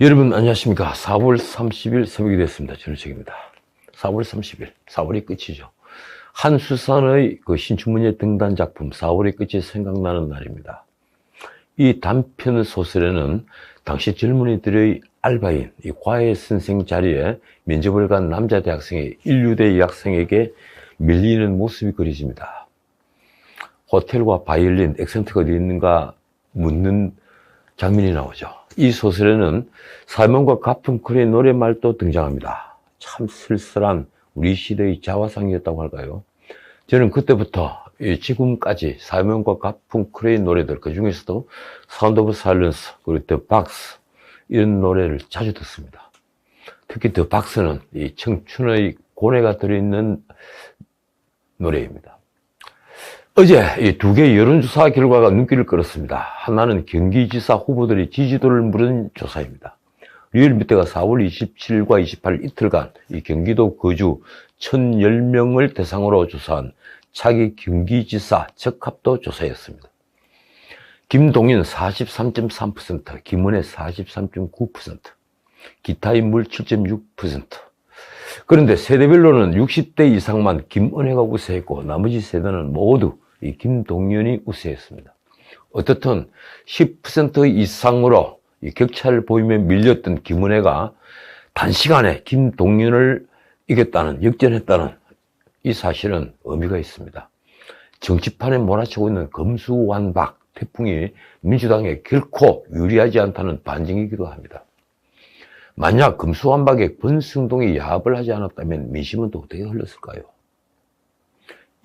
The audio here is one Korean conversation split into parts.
여러분 안녕하십니까. 4월 30일 새벽이 됐습니다. 저는 책입니다. 4월 30일, 4월이 끝이죠. 한수산의 그 신춘문예 등단 작품 4월의 끝이 생각나는 날입니다. 이 단편 소설에는 당시 젊은이들의 알바인 이 과외 선생 자리에 면접을 간 남자 대학생이 인류대 여학생에게 밀리는 모습이 그려집니다. 호텔과 바이올린, 액센트가 어디 있는가 묻는 장면이 나오죠. 이 소설에는 사명과 가펑클의 노랫말도 등장합니다. 참 쓸쓸한 우리 시대의 자화상이었다고 할까요? 저는 그때부터 지금까지 사명과 가펑클의 노래들, 그 중에서도 사운드 오브 사일런스, 그리고 더 박스 이런 노래를 자주 듣습니다. 특히 더 박스는 이 청춘의 고뇌가 들어있는 노래입니다. 어제 이 두 개의 여론조사 결과가 눈길을 끌었습니다. 하나는 경기지사 후보들의 지지도를 물은 조사입니다. 리얼미터가 4월 27일과 28일 이틀간 이 경기도 거주 1,010명을 대상으로 조사한 차기 경기지사 적합도 조사였습니다. 김동연 43.3%, 김은혜 43.9%, 기타 인물 7.6%. 그런데 세대별로는 60대 이상만 김은혜가 우세했고 나머지 세대는 모두 이 김동연이 우세했습니다. 어떻든 10% 이상으로 이 격차를 보이며 밀렸던 김은혜가 단시간에 김동연을 이겼다는, 역전했다는 이 사실은 의미가 있습니다. 정치판에 몰아치고 있는 검수완박 태풍이 민주당에 결코 유리하지 않다는 반증이기도 합니다. 만약 검수완박에 권성동이 야합을 하지 않았다면 민심은 또 어떻게 흘렀을까요?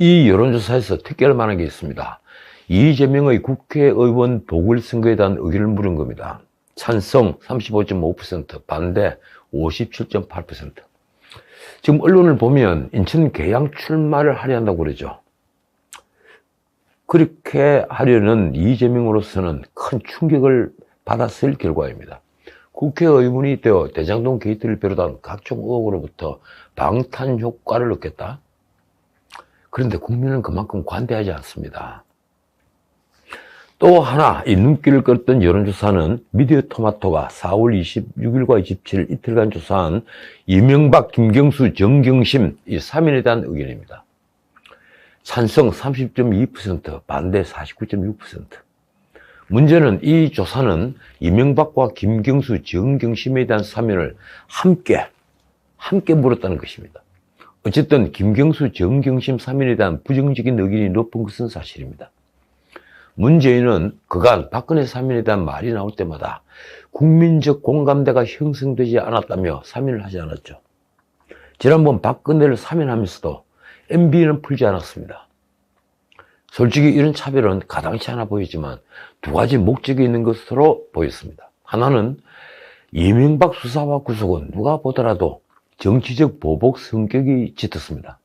이 여론조사에서 특별할 만한 게 있습니다. 이재명의 국회의원 보궐선거에 대한 의견을 물은 겁니다. 찬성 35.5%, 반대 57.8%. 지금 언론을 보면 인천 계양 출마를 하려 한다고 그러죠. 그렇게 하려는 이재명으로서는 큰 충격을 받았을 결과입니다. 국회의원이 되어 대장동 게이트를 비롯한 각종 의혹으로부터 방탄 효과를 얻겠다? 그런데 국민은 그만큼 관대하지 않습니다. 또 하나 이 눈길을 끌었던 여론조사는 미디어토마토가 4월 26일과 27일 이틀간 조사한 이명박, 김경수, 정경심 이 3인에 대한 의견입니다. 찬성 30.2%, 반대 49.6%. 문제는 이 조사는 이명박과 김경수, 정경심에 대한 사면을 함께 물었다는 것입니다. 어쨌든 김경수, 정경심 3인에 대한 부정적인 의견이 높은 것은 사실입니다. 문재인은 그간 박근혜 3인에 대한 말이 나올 때마다 국민적 공감대가 형성되지 않았다며 3인을 하지 않았죠. 지난번 박근혜를 3인하면서도 MB는 풀지 않았습니다. 솔직히 이런 차별은 가당치 않아 보이지만 두 가지 목적이 있는 것으로 보였습니다. 하나는 이명박 수사와 구속은 누가 보더라도 정치적 보복 성격이 짙었습니다.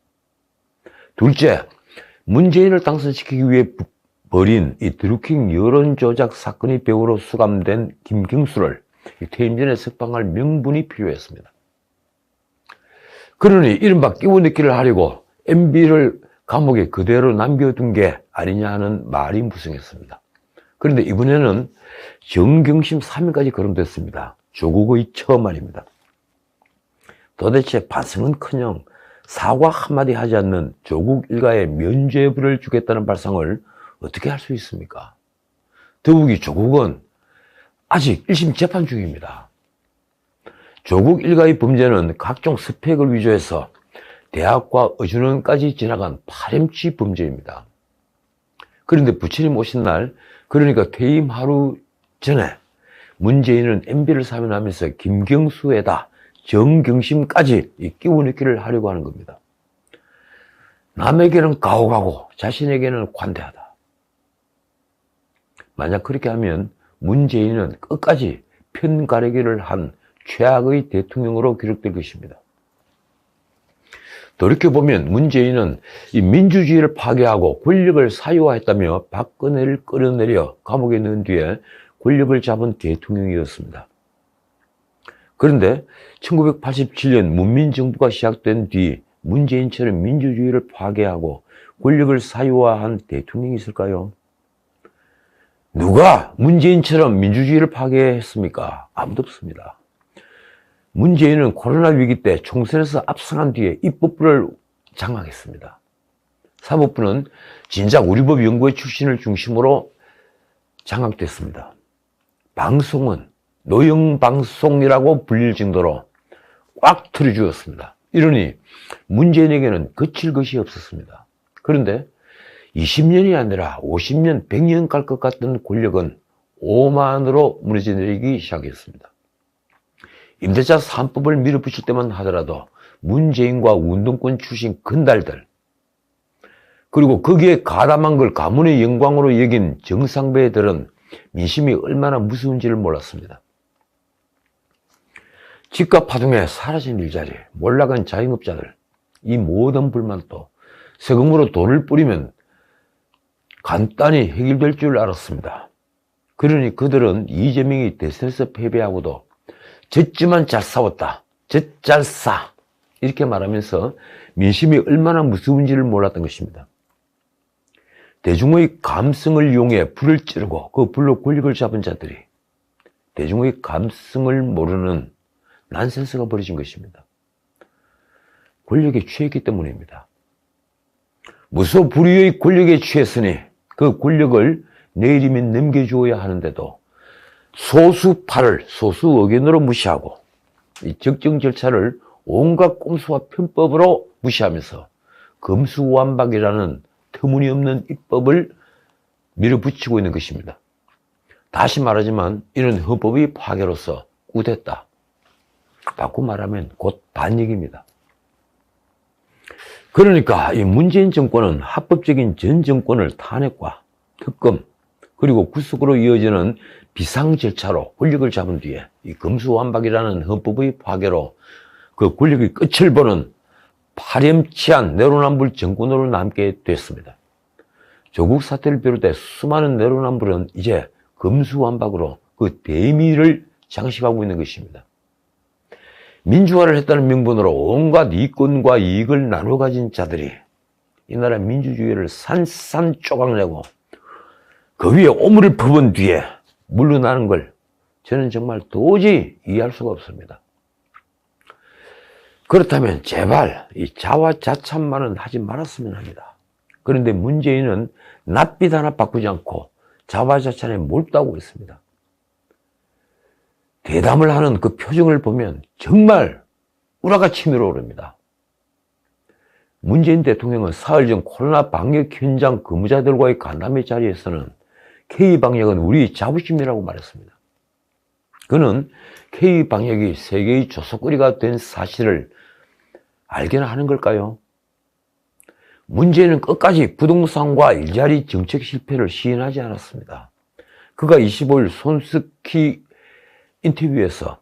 둘째, 문재인을 당선시키기 위해 벌인 이 드루킹 여론조작 사건의 배우로 수감된 김경수를 퇴임 전에 석방할 명분이 필요했습니다. 그러니 이른바 끼워넣기를 하려고 MB를 감옥에 그대로 남겨둔 게 아니냐 하는 말이 무성했습니다. 그런데 이번에는 정경심 3인까지 거론됐습니다. 조국의 처음 말입니다. 도대체 반성은커녕 사과 한마디 하지 않는 조국 일가에 면죄부를 주겠다는 발상을 어떻게 할 수 있습니까? 더욱이 조국은 아직 1심 재판 중입니다. 조국 일가의 범죄는 각종 스펙을 위조해서 대학과 의준원까지 지나간 파렴치 범죄입니다. 그런데 부처님 오신 날, 그러니까 퇴임 하루 전에 문재인은 MB를 사면하면서 김경수에다 정경심까지 끼워넣기를 하려고 하는 겁니다. 남에게는 가오가고 자신에게는 관대하다. 만약 그렇게 하면 문재인은 끝까지 편가르기를 한 최악의 대통령으로 기록될 것입니다. 돌이켜보면 문재인은 이 민주주의를 파괴하고 권력을 사유화했다며 박근혜를 끌어내려 감옥에 넣은 뒤에 권력을 잡은 대통령이었습니다. 그런데 1987년 문민정부가 시작된 뒤 문재인처럼 민주주의를 파괴하고 권력을 사유화한 대통령이 있을까요? 누가 문재인처럼 민주주의를 파괴했습니까? 아무도 없습니다. 문재인은 코로나 위기 때 총선에서 압승한 뒤에 입법부를 장악했습니다. 사법부는 진작 우리법 연구회 출신을 중심으로 장악됐습니다. 방송은 노영방송이라고 불릴 정도로 꽉 틀어주었습니다. 이러니 문재인에게는 거칠 것이 없었습니다. 그런데 20년이 아니라 50년, 100년 갈 것 같던 권력은 오만으로 무너져 내리기 시작했습니다. 임대차 3법을 밀어붙일 때만 하더라도 문재인과 운동권 출신 건달들, 그리고 거기에 가담한 걸 가문의 영광으로 여긴 정상배들은 민심이 얼마나 무서운지를 몰랐습니다. 집값 파동에 사라진 일자리, 몰락한 자영업자들, 이 모든 불만도 세금으로 돈을 뿌리면 간단히 해결될 줄 알았습니다. 그러니 그들은 이재명이 대선에서 패배하고도 졌지만 잘 싸웠다, 젖잘싸 이렇게 말하면서 민심이 얼마나 무서운지를 몰랐던 것입니다. 대중의 감성을 이용해 불을 찌르고 그 불로 권력을 잡은 자들이 대중의 감성을 모르는 난센스가 벌어진 것입니다. 권력에 취했기 때문입니다. 무소불위의 권력에 취했으니 그 권력을 내일이면 넘겨주어야 하는데도 소수파를 소수 의견으로 무시하고 이 적정 절차를 온갖 꼼수와 편법으로 무시하면서 검수완박이라는 터무니없는 입법을 밀어붙이고 있는 것입니다. 다시 말하지만 이런 헌법의 파괴로서 꾸됐다. 바꾸고 말하면 곧 반역입니다. 그러니까 이 문재인 정권은 합법적인 전 정권을 탄핵과 특검 그리고 구속으로 이어지는 비상 절차로 권력을 잡은 뒤에 이 검수완박이라는 헌법의 파괴로 그 권력의 끝을 보는 파렴치한 내로남불 정권으로 남게 됐습니다. 조국 사태를 비롯해 수많은 내로남불은 이제 검수완박으로 그 대미를 장식하고 있는 것입니다. 민주화를 했다는 명분으로 온갖 이권과 이익을 나눠 가진 자들이 이 나라 민주주의를 산산조각내고 그 위에 오물을 퍼본 뒤에 물러나는 걸 저는 정말 도저히 이해할 수가 없습니다. 그렇다면 제발 이 자화자찬만은 하지 말았으면 합니다. 그런데 문재인은 낯빛 하나 바꾸지 않고 자화자찬에 몰두하고 있습니다. 대담을 하는 그 표정을 보면 정말 우라가 치밀어 오릅니다. 문재인 대통령은 사흘 전 코로나 방역 현장 근무자들과의 간담회 자리에서는 K방역은 우리 자부심이라고 말했습니다. 그는 K방역이 세계의 조속거리가 된 사실을 알게나 하는 걸까요? 문재인은 끝까지 부동산과 일자리 정책 실패를 시인하지 않았습니다. 그가 25일 손석희 인터뷰에서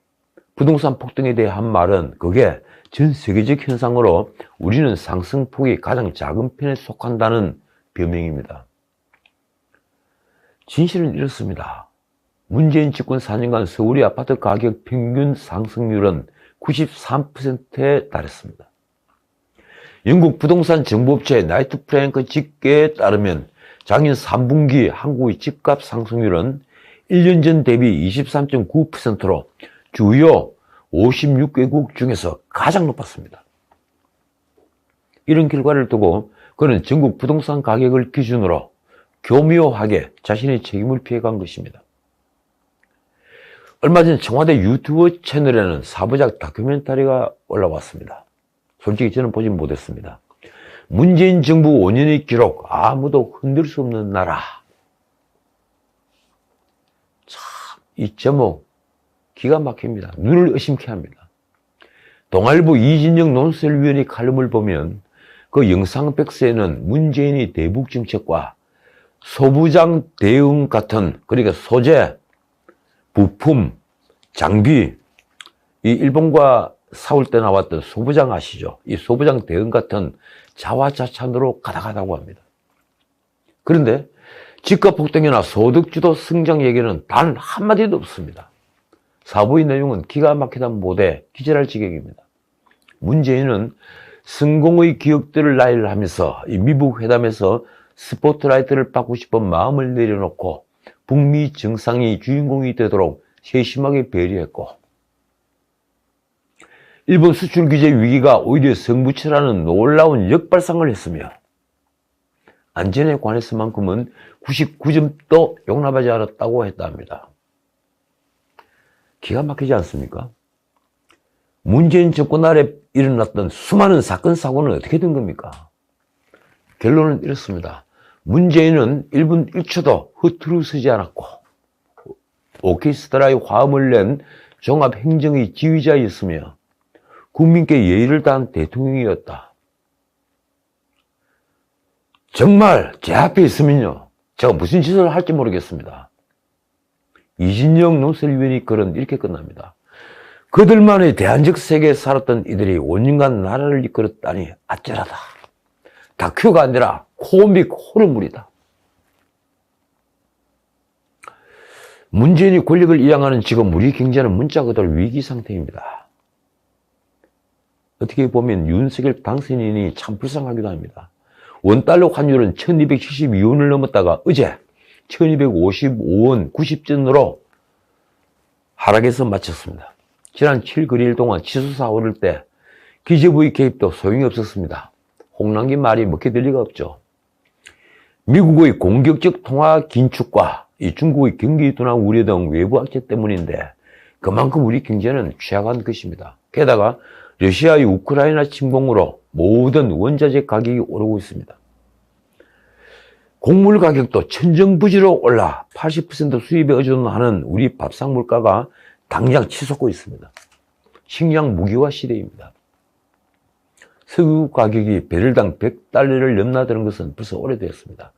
부동산 폭등에 대해 한 말은 그게 전 세계적 현상으로 우리는 상승폭이 가장 작은 편에 속한다는 변명입니다. 진실은 이렇습니다. 문재인 집권 4년간 서울의 아파트 가격 평균 상승률은 93%에 달했습니다. 영국 부동산 정보업체 나이트 프랭크 집계에 따르면 작년 3분기 한국의 집값 상승률은 1년 전 대비 23.9%로 주요 56개국 중에서 가장 높았습니다. 이런 결과를 두고 그는 전국 부동산 가격을 기준으로 교묘하게 자신의 책임을 피해간 것입니다. 얼마 전 청와대 유튜브 채널에는 4부작 다큐멘터리가 올라왔습니다. 솔직히 저는 보지 못했습니다. 문재인 정부 5년의 기록, 아무도 흔들 수 없는 나라. 참, 이 제목 기가 막힙니다. 눈을 의심케 합니다. 동아일보 이진영 논설위원의 칼럼을 보면 그 영상 백서에는 문재인의 대북 정책과 소부장 대응 같은, 그러니까 소재, 부품, 장비, 이 일본과 싸울 때 나왔던 소부장 아시죠? 이 소부장 대응 같은 자화자찬으로 가득하다고 합니다. 그런데 집값 폭등이나 소득주도 성장 얘기는 단 한마디도 없습니다. 사부의 내용은 기가 막히다 못해 기절할 지경입니다. 문재인은 성공의 기억들을 나열을 하면서 이 미국 회담에서 스포트라이트를 받고 싶은 마음을 내려놓고 북미 정상이 주인공이 되도록 세심하게 배려했고, 일본 수출 규제 위기가 오히려 성부처라는 놀라운 역발상을 했으며 안전에 관해서만큼은 99점도 용납하지 않았다고 했다 합니다. 기가 막히지 않습니까? 문재인 정권 아래 일어났던 수많은 사건 사고는 어떻게 된 겁니까? 결론은 이렇습니다. 문재인은 1분 1초도 허투루 서지 않았고 오케스트라의 화음을 낸 종합행정의 지휘자였으며 국민께 예의를 다한 대통령이었다. 정말 제 앞에 있으면요, 제가 무슨 짓을 할지 모르겠습니다. 이진영 논설위원이 글은 이렇게 끝납니다. 그들만의 대안적 세계에 살았던 이들이 5년간 나라를 이끌었다니 아찔하다. 다큐가 아니라 코믹 호러물이다. 문재인이 권력을 이양하는 지금 우리 경제는 문자 그대로 위기 상태입니다. 어떻게 보면 윤석열 당선인이 참 불쌍하기도 합니다. 원달러 환율은 1272원을 넘었다가 어제 1255원 90전으로 하락해서 마쳤습니다. 지난 7거리일 동안 치솟아 오를 때 기재부의 개입도 소용이 없었습니다. 홍남기 말이 먹게 될 리가 없죠. 미국의 공격적 통화 긴축과 이 중국의 경기 둔화 우려 등 외부 악재 때문인데 그만큼 우리 경제는 취약한 것입니다. 게다가 러시아의 우크라이나 침공으로 모든 원자재 가격이 오르고 있습니다. 곡물 가격도 천정부지로 올라 80% 수입에 의존하는 우리 밥상 물가가 당장 치솟고 있습니다. 식량 무기화 시대입니다. 석유 가격이 배럴당 100달러를 넘나드는 것은 벌써 오래되었습니다.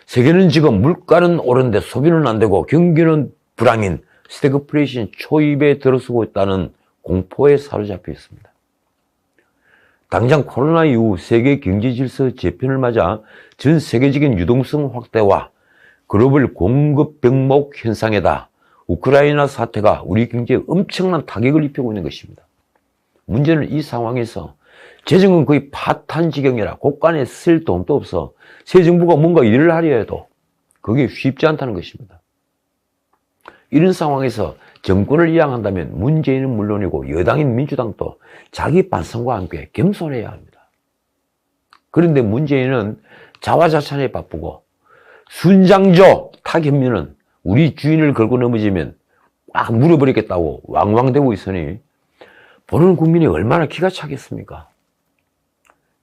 세계는 지금 물가는 오르는데 소비는 안 되고 경기는 불황인 스태그플레이션 초입에 들어서고 있다는 공포에 사로잡혀 있습니다. 당장 코로나 이후 세계 경제 질서 재편을 맞아 전 세계적인 유동성 확대와 글로벌 공급 병목 현상에다 우크라이나 사태가 우리 경제에 엄청난 타격을 입히고 있는 것입니다. 문제는 이 상황에서 재정은 거의 파탄 지경이라 곳간에 쓸 돈도 없어 새 정부가 뭔가 일을 하려 해도 그게 쉽지 않다는 것입니다. 이런 상황에서 정권을 이양한다면 문재인은 물론이고 여당인 민주당도 자기 반성과 함께 겸손해야 합니다. 그런데 문재인은 자화자찬에 바쁘고 순장조 타협면은 우리 주인을 걸고 넘어지면 꽉 물어버리겠다고 왕왕대고 있으니 보는 국민이 얼마나 기가 차겠습니까?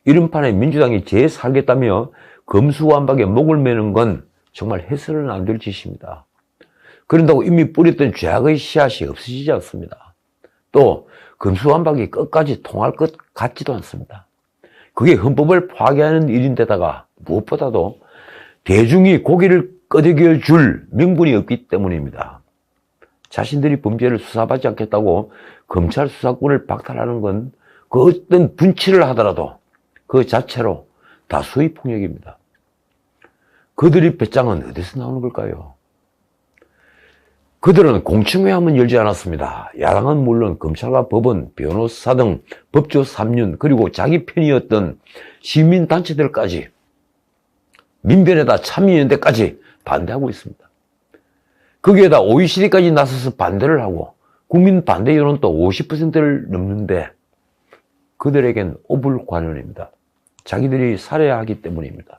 이런 판에 민주당이 재살겠다며 검수완박에 목을 매는 건 정말 해서는 안 될 짓입니다. 그런다고 이미 뿌렸던 죄악의 씨앗이 없어지지 않습니다. 또 검수완박이 끝까지 통할 것 같지도 않습니다. 그게 헌법을 파괴하는 일인데다가 무엇보다도 대중이 고개를 끄덕여 줄 명분이 없기 때문입니다. 자신들이 범죄를 수사받지 않겠다고 검찰 수사권을 박탈하는 건 그 어떤 분치를 하더라도 그 자체로 다수의 폭력입니다. 그들의 배짱은 어디서 나오는 걸까요? 그들은 공청회함은 열지 않았습니다. 야당은 물론 검찰과 법원, 변호사 등 법조 3륜 그리고 자기 편이었던 시민단체들까지 민변에다 참여연대까지 반대하고 있습니다. 거기에다 OECD까지 나서서 반대를 하고 국민 반대 여론도 50%를 넘는데 그들에겐 오불관원입니다. 자기들이 살해야 하기 때문입니다.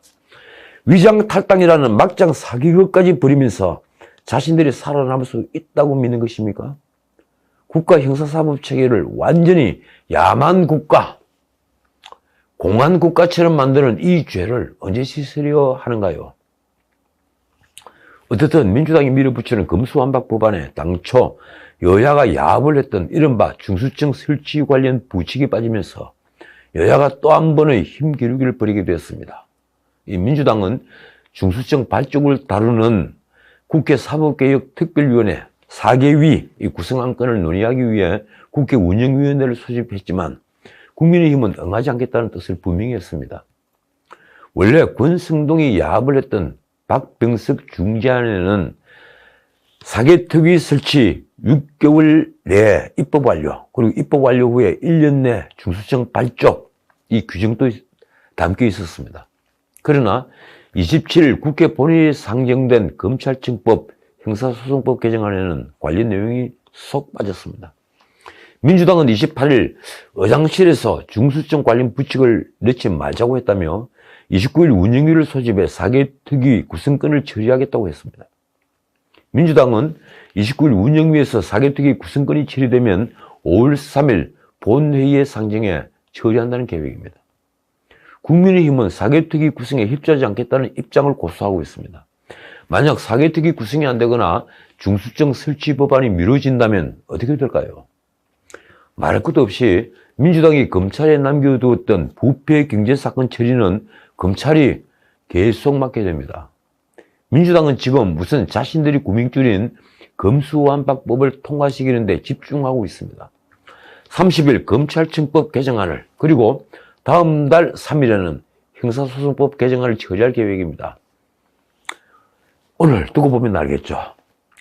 위장탈당이라는 막장 사기극까지 부리면서 자신들이 살아남을 수 있다고 믿는 것입니까? 국가 형사사법체계를 완전히 야만 국가, 공안 국가처럼 만드는 이 죄를 언제 씻으려 하는가요? 어떻든 민주당이 밀어붙이는 검수완박 법안에 당초 여야가 야합을 했던 이른바 중수청 설치 관련 부칙이 빠지면서 여야가 또 한 번의 힘기르기를 벌이게 되었습니다. 이 민주당은 중수청 발족을 다루는 국회 사법개혁특별위원회 4개위 구성 안건을 논의하기 위해 국회 운영위원회를 소집했지만 국민의힘은 응하지 않겠다는 뜻을 분명히 했습니다. 원래 권성동이 야합을 했던 박병석 중재안에는 사개특위 설치 6개월 내에 입법 완료, 그리고 입법 완료 후에 1년 내 중수청 발족 이 규정도 담겨 있었습니다. 그러나 27일 국회 본회의에 상정된 검찰청법 형사소송법 개정안에는 관련 내용이 쏙 빠졌습니다. 민주당은 28일 의장실에서 중수청 관련 부칙을 넣지 말자고 했다며 29일 운영위를 소집해 사개특위 구성권을 처리하겠다고 했습니다. 민주당은 29일 운영위에서 사개특위 구성권이 처리되면 5월 3일 본회의에 상정해 처리한다는 계획입니다. 국민의힘은 사개특위 구성에 협조하지 않겠다는 입장을 고수하고 있습니다. 만약 사개특위 구성이 안 되거나 중수청 설치 법안이 미뤄진다면 어떻게 될까요? 말할 것도 없이 민주당이 검찰에 남겨두었던 부패 경제사건 처리는 검찰이 계속 맡게 됩니다. 민주당은 지금 무슨 자신들이 구명줄인 검수완박법을 통과시키는 데 집중하고 있습니다. 30일 검찰청법 개정안을 그리고 다음 달 3일에는 형사소송법 개정안을 처리할 계획입니다. 오늘 두고 보면 알겠죠.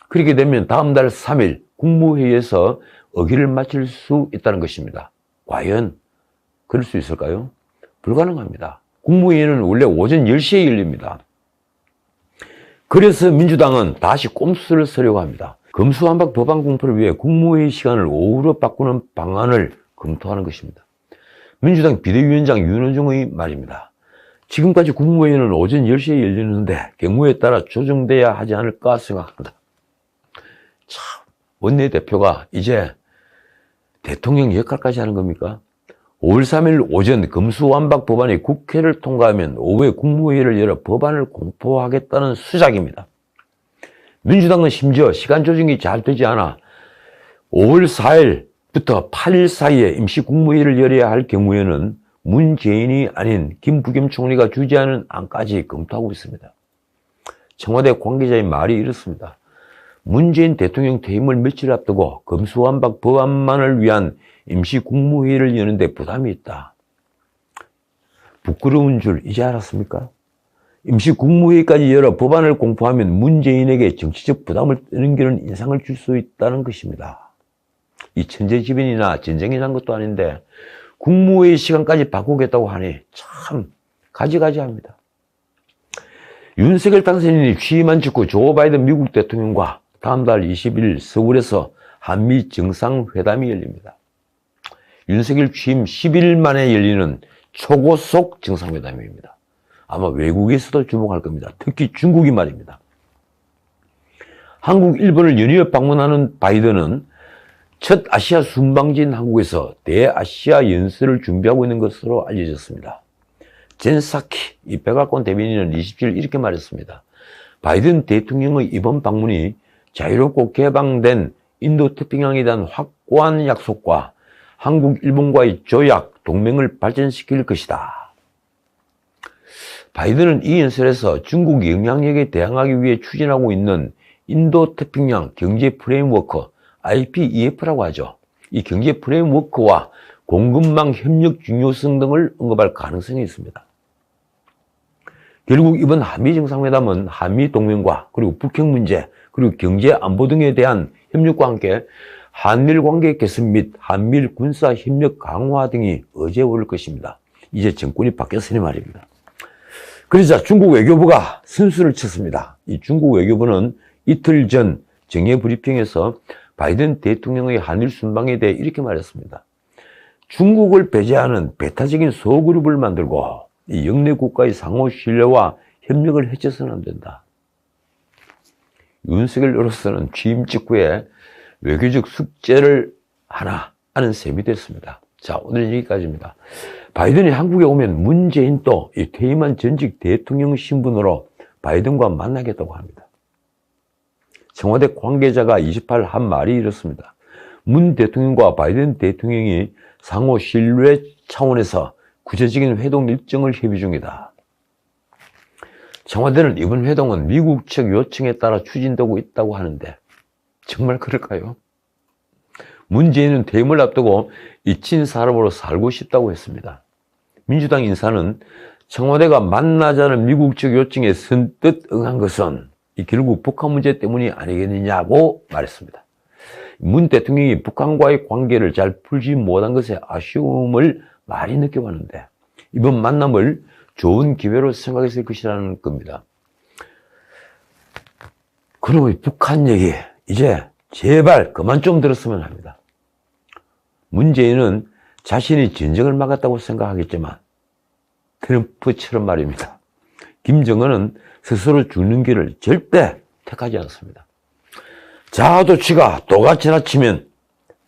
그렇게 되면 다음 달 3일 국무회의에서 의기를 마칠 수 있다는 것입니다. 과연 그럴 수 있을까요? 불가능합니다. 국무회의는 원래 오전 10시에 열립니다. 그래서 민주당은 다시 꼼수를 쓰려고 합니다. 검수완박 법안 공포를 위해 국무회의 시간을 오후로 바꾸는 방안을 검토하는 것입니다. 민주당 비대위원장 윤호중의 말입니다. 지금까지 국무회의는 오전 10시에 열리는데 경우에 따라 조정돼야 하지 않을까 생각한다. 참, 원내대표가 이제 대통령 역할까지 하는 겁니까? 5월 3일 오전 검수완박 법안이 국회를 통과하면 오후에 국무회의를 열어 법안을 공포하겠다는 수작입니다. 민주당은 심지어 시간 조정이 잘 되지 않아 5월 4일부터 8일 사이에 임시 국무회의를 열어야 할 경우에는 문재인이 아닌 김부겸 총리가 주재하는 안까지 검토하고 있습니다. 청와대 관계자의 말이 이렇습니다. 문재인 대통령 퇴임을 며칠 앞두고 검수완박 법안만을 위한 임시 국무회의를 여는데 부담이 있다. 부끄러운 줄 이제 알았습니까? 임시 국무회의까지 열어 법안을 공포하면 문재인에게 정치적 부담을 떠넘기는 인상을 줄 수 있다는 것입니다. 이 천재지변이나 전쟁이 난 것도 아닌데 국무회의 시간까지 바꾸겠다고 하니 참 가지가지합니다. 윤석열 당선인이 취임한 직후 조 바이든 미국 대통령과 다음 달 20일 서울에서 한미 정상회담이 열립니다. 윤석열 취임 10일 만에 열리는 초고속 정상회담입니다. 아마 외국에서도 주목할 겁니다. 특히 중국이 말입니다. 한국, 일본을 연이어 방문하는 바이든은 첫 아시아 순방지인 한국에서 대아시아 연설을 준비하고 있는 것으로 알려졌습니다. 젠 사키 이 백악관 대변인은 27일 이렇게 말했습니다. 바이든 대통령의 이번 방문이 자유롭고 개방된 인도태평양에 대한 확고한 약속과 한국, 일본과의 조약, 동맹을 발전시킬 것이다. 바이든은 이 연설에서 중국 영향력에 대항하기 위해 추진하고 있는 인도태평양 경제 프레임워크 IPEF라고 하죠. 이 경제 프레임워크와 공급망 협력 중요성 등을 언급할 가능성이 있습니다. 결국 이번 한미 정상회담은 한미 동맹과 그리고 북핵 문제 그리고 경제 안보 등에 대한 협력과 함께 한미일 관계 개선 및 한미일 군사 협력 강화 등이 의제에 오를 것입니다. 이제 정권이 바뀌었으니 말입니다. 그러자 중국 외교부가 선수를 쳤습니다. 이 중국 외교부는 이틀 전 정례 브리핑에서 바이든 대통령의 한일 순방에 대해 이렇게 말했습니다. 중국을 배제하는 배타적인 소그룹을 만들고 이 영내 국가의 상호 신뢰와 협력을 해쳐서는 안 된다. 윤석열로서는 취임 직후에 외교적 숙제를 하나 하는 셈이 됐습니다. 자, 오늘은 여기까지입니다. 바이든이 한국에 오면 문재인도 이 퇴임한 전직 대통령 신분으로 바이든과 만나겠다고 합니다. 청와대 관계자가 28일 한 말이 이렇습니다. 문 대통령과 바이든 대통령이 상호 신뢰 차원에서 구체적인 회동 일정을 협의 중이다. 청와대는 이번 회동은 미국 측 요청에 따라 추진되고 있다고 하는데 정말 그럴까요? 문재인은 퇴임을 앞두고 잊힌 사람으로 살고 싶다고 했습니다. 민주당 인사는 청와대가 만나자는 미국 측 요청에 선뜻 응한 것은 결국 북한 문제 때문이 아니겠느냐고 말했습니다. 문 대통령이 북한과의 관계를 잘 풀지 못한 것에 아쉬움을 많이 느껴봤는데 이번 만남을 좋은 기회로 생각했을 것이라는 겁니다. 그러면 북한 얘기 이제 제발 그만 좀 들었으면 합니다. 문재인은 자신이 전쟁을 막았다고 생각하겠지만 트럼프처럼 말입니다. 김정은은 스스로 죽는 길을 절대 택하지 않습니다. 자아도취가 또가 지나치면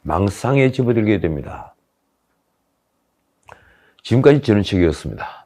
망상에 접어들게 됩니다. 지금까지 전은책이었습니다.